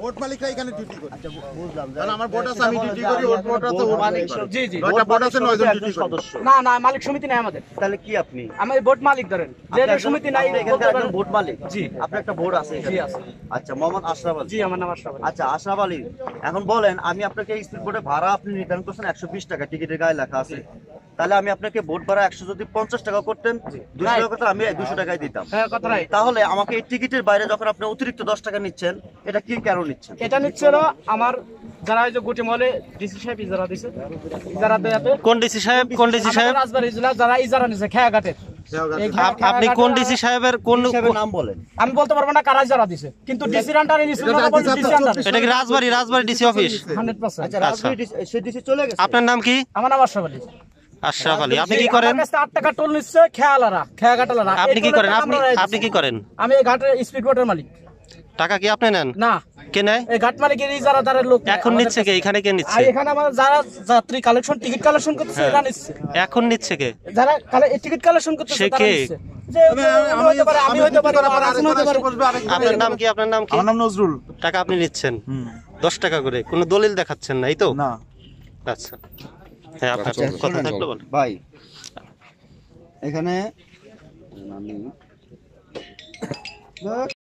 Vote মালিকরা এখানে duty করে। আচ্ছা বুঝলাম, কারণ আমার ভোট আছে, আমি ডিউটি করি, ওর ভোট আছে, ওর মালিক জি জি ভোট আছে 9 জন ডিউটি করে। সদস্য। না না, মালিক সমিতি নাই আমাদের। তাহলে কি আপনি? আমি ভোট মালিক ধরেন, যে সমিতি নাই এখানকার একজন ভোট মালিক। জি, আপনার একটা ভোট আছে এখানে? জি আছে। আচ্ছা, মোহাম্মদ আশরাফ আলী। জি, আমার নাম আশরাফ আলী। আচ্ছা আশরাফ আলী, এখন বলেন, আমি আপনাকে স্পিড বোটে ভাড়া আপনি নির্ধারণ করছেন 120 টাকা, টিকিটের গায়ে লেখা আছে। তাহলে আমি আপনাকে ভোট ভাড়া 100 যদি 50 টাকা করতেন, 200 টাকা করতেন, আমি 200 টাকাই দিতাম। হ্যাঁ, কথা রাইট। তাহলে আমাকে এই টিকিটের বাইরে যখন আপনি অতিরিক্ত 10 টাকা নিচ্ছেন, এটা কি কেন নিচ্ছেন? এটা নিচ্ছিল আমার যারা এই যে গুটি মহলে ডিসি সাহেব ইজারা দিছে, ইজারা দেয়াতে। কোন ডিসি সাহেব? কোন ডিসি সাহেব? রাজবাড়ী জেলা যারা ইজারা নিছে খেয়াঘাটের। আপনি কোন ডিসি সাহেবের কোন নাম বলেন? আমি বলতে পারবো না কারা ইজারা দিছে, কিন্তু ডিসি আন্ডারে নিছে না, বলে ডিসি আন্ডারে। এটা কি রাজবাড়ী ডিসি অফিস? 100%। আচ্ছা, রাজবাড়ী সে ডিসি চলে গেছে। আপনার নাম কি? আমার নাম আশরাফ আলী। আশরাফ আলী। আপনি কি করেন? আমার কাছে 8 টাকা টোল নিচ্ছে খেয়ালারা, খেয়াঘাটালারা। আপনি কি করেন? আপনি কি করেন? আমি এই ঘাটের স্পিড বোটের মালিক। টাকা কি আপনি নেন? না, কে নেয়? এই ঘাট মালিকের ইজারাদারের লোক। এখন নিচ্ছে কে? এখানে কে নিচ্ছে? আর এখানে আমার যারা যাত্রী কালেকশন, টিকিট কালেকশন করতেছে, এরা নিচ্ছে। এখন নিচ্ছে কে? যারা টিকিট কালেকশন করতেছে সে তারা কে? নিচ্ছে। যে হইতে পারে, আমি হইতে পারি, আরেকজন হইতে পারে। আপনার নাম কি? আপনার নাম কি? আমার নাম নজরুল। টাকা আপনি নিচ্ছেন 10 টাকা করে, কোনো দলিল দেখাচ্ছেন না, এই তো? না। আচ্ছা, হ্যাঁ, আপনার আচ্ছা, কথা শুনেন থাকলে বলেন। ভাই, এখানে